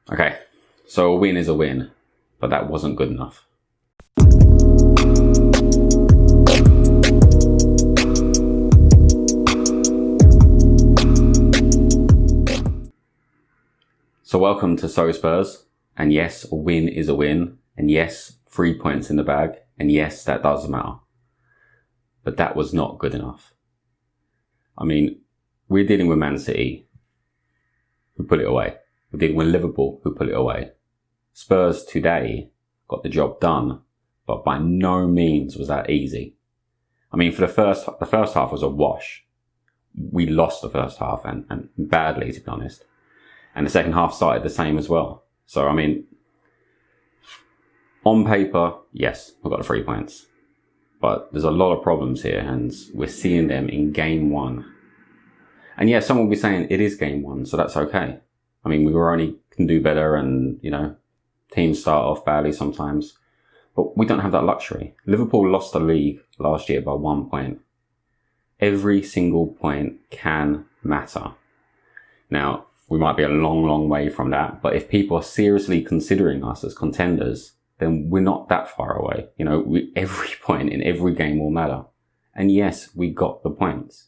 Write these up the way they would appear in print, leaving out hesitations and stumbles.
Okay, so a win is a win, but that wasn't good enough. So welcome to Spurs, and yes, a win is a win, and yes, 3 points in the bag, and yes, that does matter. But that was not good enough. I mean, we're dealing with Man City, who put it away. We're dealing with Liverpool, who put it away. Spurs today got the job done, but by no means was that easy. I mean, for the first half was a wash. We lost the first half and badly, to be honest. And the second half started the same as well. So, I mean, on paper, yes, we've got the 3 points. But there's a lot of problems here, and we're seeing them in game one. And yeah, someone will be saying it is game one, so that's okay. I mean, can do better, and, teams start off badly sometimes. But we don't have that luxury. Liverpool lost the league last year by 1 point. Every single point can matter. Now, we might be a long, long way from that, but if people are seriously considering us as contenders, then we're not that far away. Every point in every game will matter. And yes, we got the points.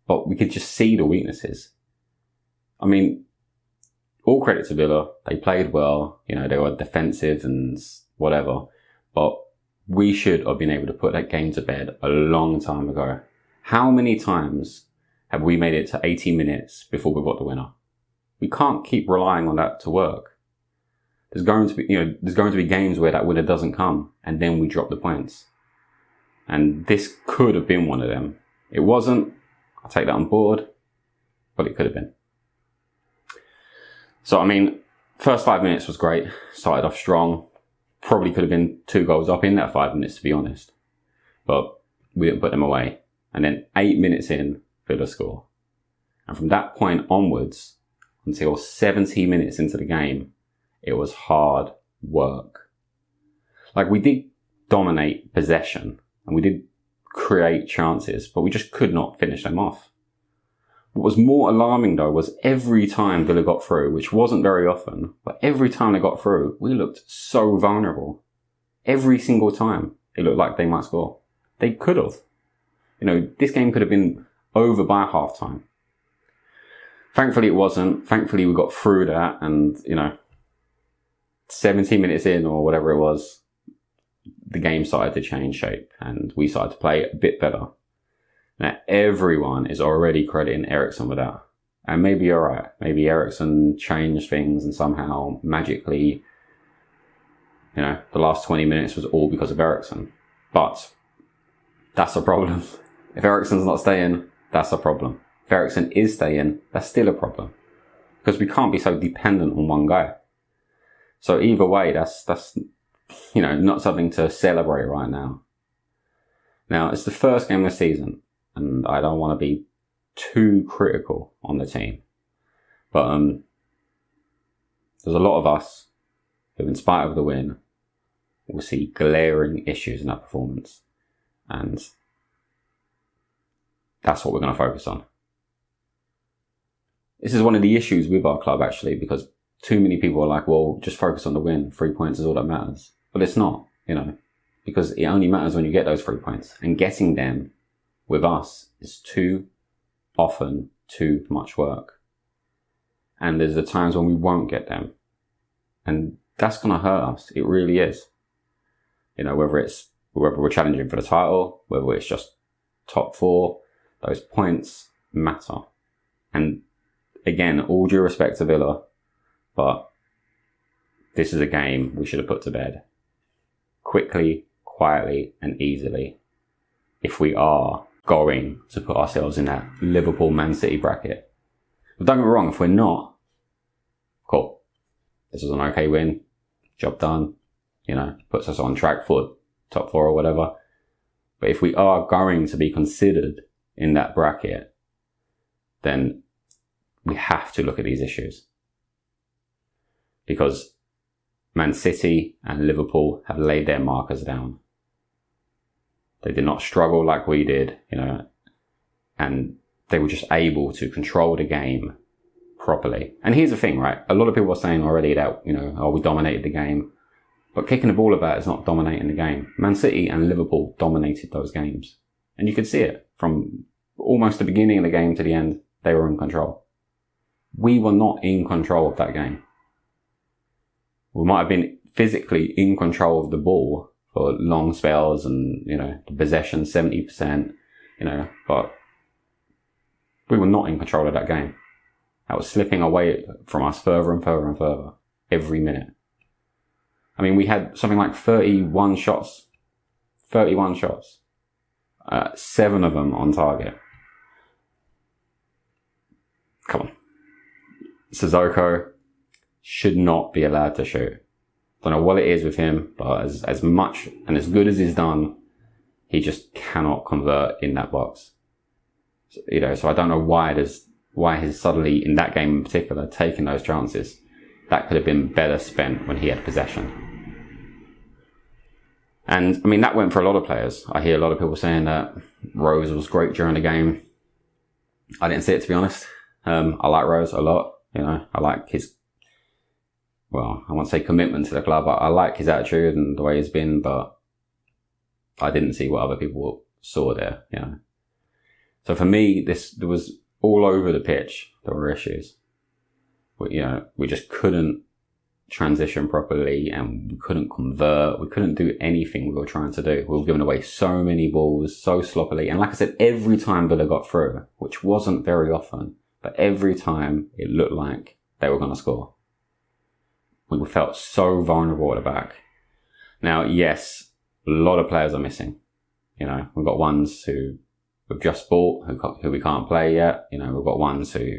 But we could just see the weaknesses. I mean, all credit to Villa. They played well. They were defensive and whatever. But we should have been able to put that game to bed a long time ago. How many times have we made it to 80 minutes before we got the winner? We can't keep relying on that to work. There's going to be games where that winner doesn't come, and then we drop the points. And this could have been one of them. It wasn't. I'll take that on board, but it could have been. So, I mean, first 5 minutes was great. Started off strong. Probably could have been 2 goals up in that 5 minutes, to be honest. But we didn't put them away. And then 8 minutes in, Villa score. And from that point onwards, until 70 minutes into the game, it was hard work. We did dominate possession, and we did create chances, but we just could not finish them off. What was more alarming, though, was every time Villa got through, which wasn't very often, but every time they got through, we looked so vulnerable. Every single time it looked like they might score. They could have. This game could have been over by half time. Thankfully it wasn't. Thankfully we got through that, and 17 minutes in, or whatever it was, the game started to change shape and we started to play a bit better. Now everyone is already crediting Eriksen with that. And maybe you're right. Maybe Eriksen changed things, and somehow magically, the last 20 minutes was all because of Eriksen. But that's a problem. If Eriksen's not staying, that's a problem. If Eriksen is staying, that's still a problem. Because we can't be so dependent on one guy. So either way, that's not something to celebrate right now. Now, it's the first game of the season, and I don't want to be too critical on the team. But there's a lot of us who, in spite of the win, will see glaring issues in our performance. And that's what we're going to focus on. This is one of the issues with our club, actually, because too many people are like, well, just focus on the win. 3 points is all that matters. But it's not, because it only matters when you get those 3 points. And getting them with us is too often too much work. And there's the times when we won't get them. And that's going to hurt us. It really is. Whether we're challenging for the title, whether it's just top 4, those points matter. And again, all due respect to Villa, but this is a game we should have put to bed quickly, quietly, and easily if we are going to put ourselves in that Liverpool Man City bracket. But don't get me wrong, if we're not, cool. This was an okay win. Job done. Puts us on track for top 4 or whatever. But if we are going to be considered in that bracket, then we have to look at these issues. Because Man City and Liverpool have laid their markers down. They did not struggle like we did, and they were just able to control the game properly. And here's the thing, right? A lot of people are saying already that, you know, oh, we dominated the game. But kicking the ball about is not dominating the game. Man City and Liverpool dominated those games. And you could see it from almost the beginning of the game to the end. They were in control. We were not in control of that game. We might have been physically in control of the ball for long spells and, you know, the possession 70%, you know, but we were not in control of that game. That was slipping away from us further and further and further every minute. I mean, we had something like 31 shots. 31 shots. 7 of them on target. Come on. Sissoko should not be allowed to shoot. Don't know what it is with him, but as much and as good as he's done, he just cannot convert in that box. So, you know, so I don't know why he's suddenly, in that game in particular, taking those chances. That could have been better spent when he had possession. And, I mean, that went for a lot of players. I hear a lot of people saying that Rose was great during the game. I didn't see it, to be honest. I like Rose a lot. You know, I like his, well, I won't say commitment to the club. I like his attitude and the way he's been, but I didn't see what other people saw there, you know. So for me, there was all over the pitch, there were issues. But, you know, we just couldn't transition properly and we couldn't convert. We couldn't do anything we were trying to do. We were giving away so many balls, so sloppily. And like I said, every time Villa got through, which wasn't very often, but every time it looked like they were going to score. We felt so vulnerable at the back. Now, yes, a lot of players are missing. You know, we've got ones who we've just bought, who we can't play yet. You know, we've got ones who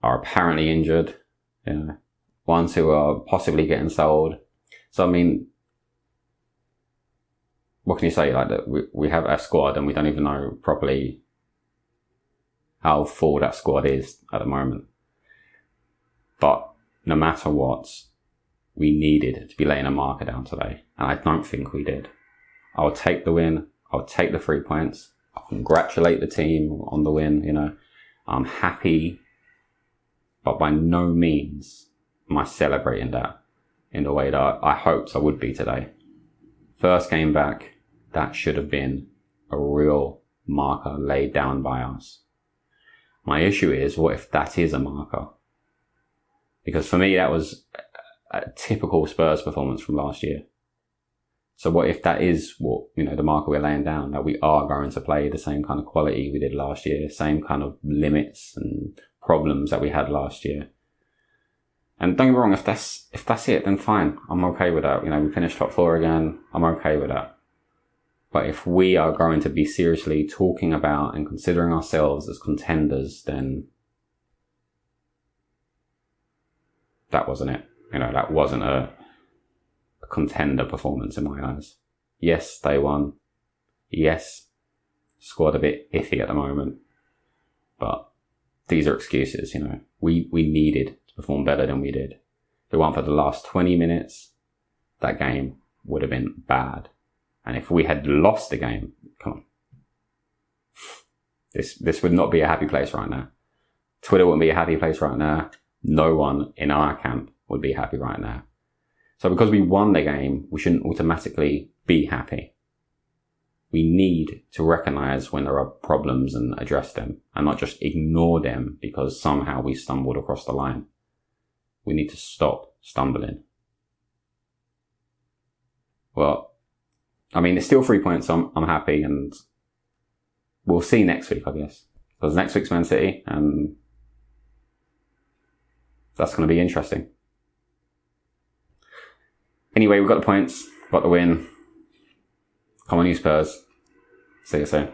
are apparently injured. You know, ones who are possibly getting sold. So, I mean, what can you say? Like that, we have a squad and we don't even know properly how full that squad is at the moment. But no matter what, we needed to be laying a marker down today. And I don't think we did. I'll take the win. I'll take the 3 points. I'll congratulate the team on the win. You know, I'm happy, but by no means am I celebrating that in the way that I hoped I would be today. First game back, that should have been a real marker laid down by us. My issue is, what if that is a marker? Because for me, that was a typical Spurs performance from last year. So what if that is what, you know, the marker we're laying down, that we are going to play the same kind of quality we did last year, same kind of limits and problems that we had last year. And don't get me wrong, if that's it, then fine. I'm okay with that. You know, we finished top 4 again. I'm okay with that. But if we are going to be seriously talking about and considering ourselves as contenders, then that wasn't it. You know, that wasn't a contender performance in my eyes. Yes, they won. Yes, squad a bit iffy at the moment. But these are excuses, you know. We needed to perform better than we did. If it weren't for the last 20 minutes, that game would have been bad. And if we had lost the game, come on. This would not be a happy place right now. Twitter wouldn't be a happy place right now. No one in our camp would be happy right now. So because we won the game, we shouldn't automatically be happy. We need to recognize when there are problems and address them and not just ignore them because somehow we stumbled across the line. We need to stop stumbling. Well, I mean, it's still 3 points, so I'm happy, and we'll see next week, I guess. Because next week's Man City, and that's going to be interesting. Anyway, we've got the points, got the win. Come on, you Spurs. See you soon.